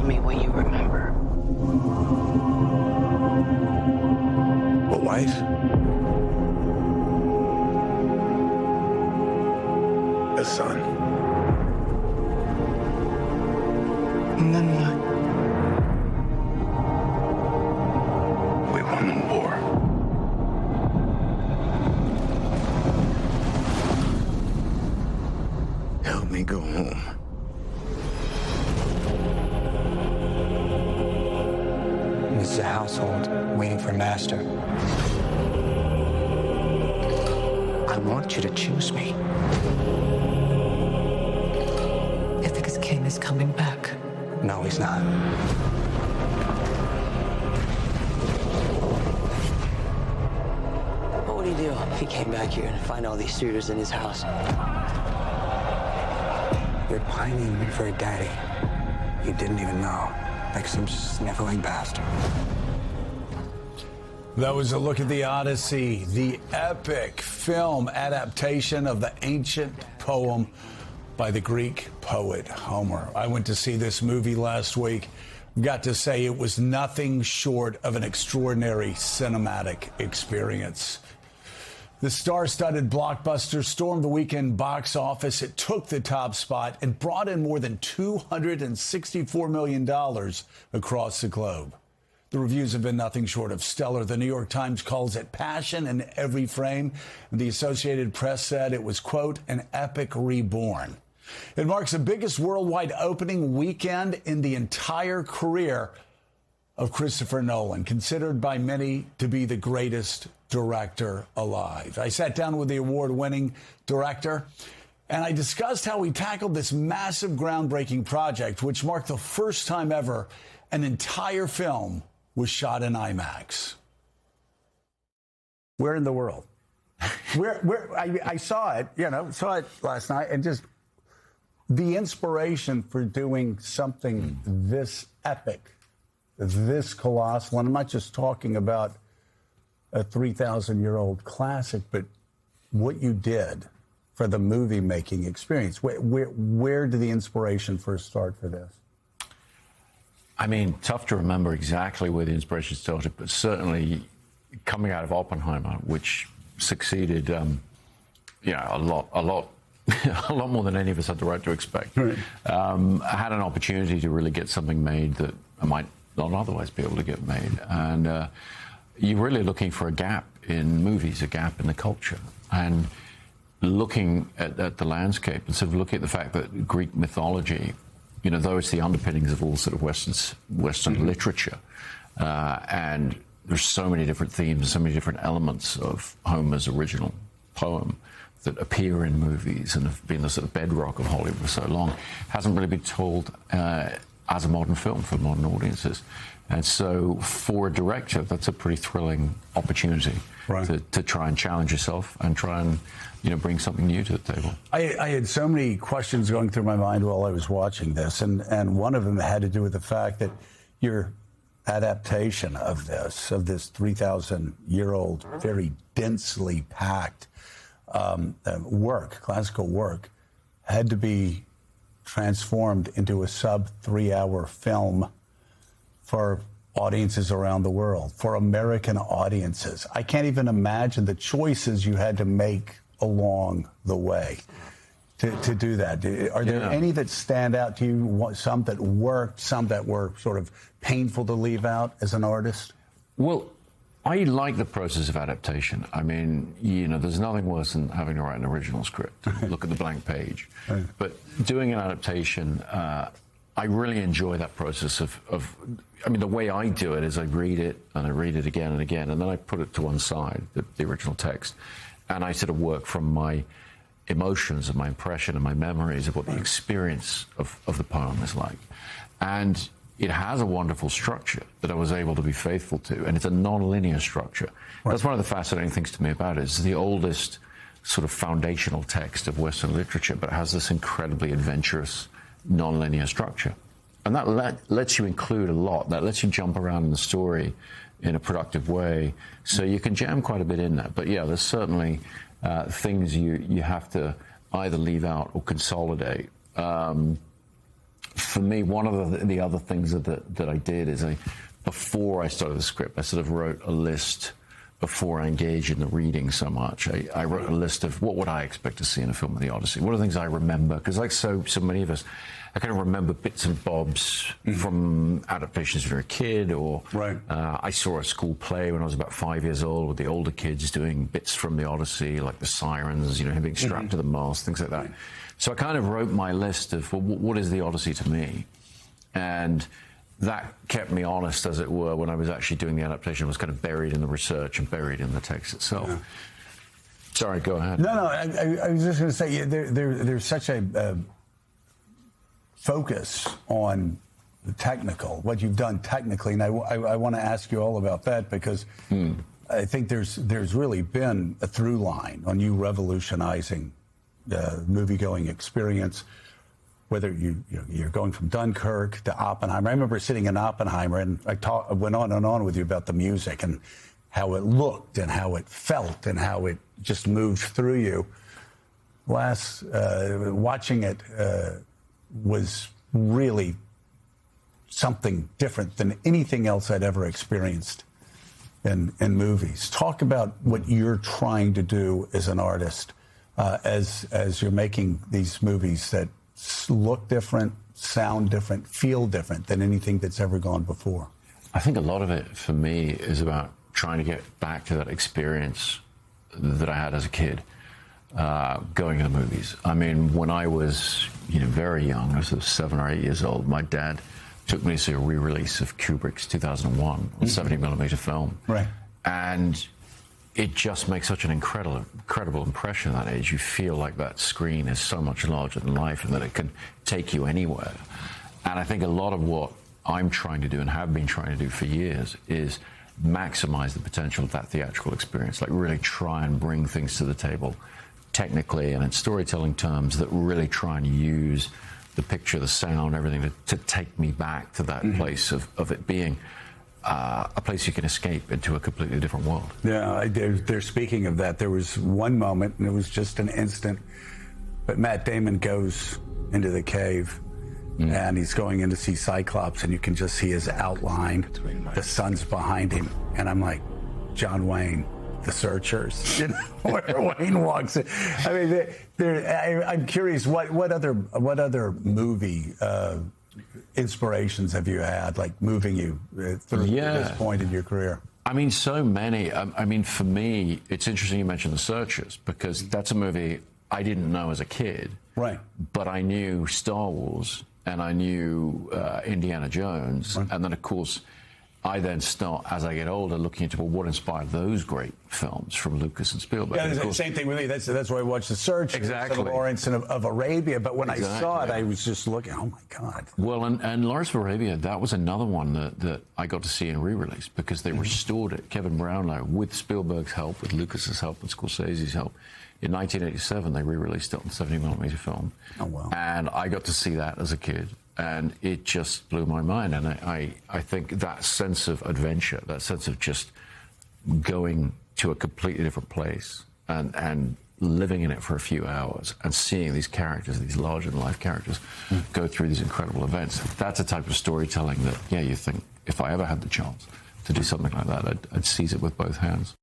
tell me what you remember. A wife? A son? And then what? We won the war. Help me go home. This is a household waiting for master. I want you to choose me. Ithaca's king is coming back. No, he's not. What would he do if he came back here and find all these suitors in his house? You're pining for a daddy you didn't even know, like some sniveling bastard. That was a look at the Odyssey, the epic film adaptation of the ancient poem by the Greek poet Homer. I went to see this movie last week. Got to say it was nothing short of an extraordinary cinematic experience. The star-studded blockbuster stormed the weekend box office. It took the top spot and brought in more than $264 million across the globe. The reviews have been nothing short of stellar. The New York Times calls it passion in every frame. The Associated Press said it was, quote, an epic reborn. It marks the biggest worldwide opening weekend in the entire career of Christopher Nolan, considered by many to be the greatest director alive. I sat down with the award-winning director, and I discussed how he tackled this massive, groundbreaking project, which marked the first time ever an entire film was shot in IMAX. Where in the world? I saw it, saw it last night, and just the inspiration for doing something this epic, this colossal, and I'm not just talking about a 3,000-year-old classic, but what you did for the movie-making experience. Where did the inspiration first start for this? I mean, tough to remember exactly where the inspiration started, but certainly coming out of Oppenheimer, which succeeded, a lot, a lot more than any of us had the right to expect. Right. I had an opportunity to really get something made that I might not otherwise be able to get made, and you're really looking for a gap in movies, a gap in the culture, and looking at the landscape and sort of looking at the fact that Greek mythology, though it's the underpinnings of all sort of Western literature, and there's so many different themes, so many different elements of Homer's original poem that appear in movies and have been the sort of bedrock of Hollywood for so long, hasn't really been told as a modern film for modern audiences. And so for a director, that's a pretty thrilling opportunity, right, to try and challenge yourself and try and bring something new to the table. I had so many questions going through my mind while I was watching this, and one of them had to do with the fact that your adaptation of this 3,000-year-old, very densely packed classical work, had to be transformed into a sub-3-hour film for audiences around the world, for American audiences. I can't even imagine the choices you had to make along the way to do that. Are there any that stand out to you, some that worked, some that were sort of painful to leave out as an artist? Well, I like the process of adaptation. I mean, there's nothing worse than having to write an original script, look at the blank page. Right. But doing an adaptation, I really enjoy that process of the way I do it is I read it and I read it again and again, and then I put it to one side, the original text, and I sort of work from my emotions and my impression and my memories of what the experience of the poem is like. And it has a wonderful structure that I was able to be faithful to, and it's a non-linear structure. Right. That's one of the fascinating things to me about it. It's the oldest sort of foundational text of Western literature, but it has this incredibly adventurous non-linear structure. And that lets you include a lot. That lets you jump around in the story in a productive way. So you can jam quite a bit in that. But yeah, there's certainly things you have to either leave out or consolidate. for me, one of the other things that I did is before I started the script, I sort of wrote a list before I engaged in the reading so much. I wrote a list of what would I expect to see in a film of the Odyssey. What are the things I remember? Because like so many of us, I kind of remember bits and bobs from adaptations when you were a kid, or I saw a school play when I was about 5 years old with the older kids doing bits from the Odyssey, like the sirens, him being strapped to the mast, things like that. So I kind of wrote my list of, well, what is the Odyssey to me? And that kept me honest, as it were, when I was actually doing the adaptation. I was kind of buried in the research and buried in the text itself. Yeah. Sorry, go ahead. No, I was just going to say, there's such a focus on the technical, what you've done technically, and I want to ask you all about that, because I think there's really been a through line on you revolutionizing the movie-going experience, whether you're going from Dunkirk to Oppenheimer. I remember sitting in Oppenheimer, and I went on and on with you about the music and how it looked and how it felt and how it just moved through you. Watching it was really something different than anything else I'd ever experienced in movies. Talk about what you're trying to do as an artist, as you're making these movies that look different, sound different, feel different than anything that's ever gone before. I think a lot of it for me is about trying to get back to that experience that I had as a kid, going to the movies. I mean, when I was very young, I was 7 or 8 years old, my dad took me to see a re-release of Kubrick's 2001 on 70mm film. Right. And it just makes such an incredible impression at that age. You feel like that screen is so much larger than life and that it can take you anywhere. And I think a lot of what I'm trying to do and have been trying to do for years is maximize the potential of that theatrical experience, like really try and bring things to the table technically and in storytelling terms that really try and use the picture, the sound, everything to take me back to that place of it being a place you can escape into a completely different world. Yeah, they're speaking of that. There was one moment, and it was just an instant, but Matt Damon goes into the cave, and he's going in to see Cyclops, and you can just see his outline. The sun's behind him, and I'm like, John Wayne, The Searchers, where Wayne walks in. I mean, I'm curious, what other movie inspirations have you had, like moving you through this point in your career? I mean, so many. I mean, for me, it's interesting you mentioned The Searchers, because that's a movie I didn't know as a kid. Right. But I knew Star Wars and I knew Indiana Jones. Right. And then, of course, I then start, as I get older, looking into what inspired those great films from Lucas and Spielberg. Yeah, the same thing with me. That's why I watched The Search, exactly. Lawrence of Arabia. But when I saw it, I was just looking, oh my God. Well, and Lawrence of Arabia, that was another one that I got to see in re-release, because they restored it. Kevin Brownlow, with Spielberg's help, with Lucas's help, and Scorsese's help. In 1987, they re-released it on 70mm film. Oh, wow. And I got to see that as a kid. And it just blew my mind. And I think that sense of adventure, that sense of just going to a completely different place and living in it for a few hours and seeing these characters, these larger-than-life characters, go through these incredible events, that's a type of storytelling that, you think, if I ever had the chance to do something like that, I'd seize it with both hands.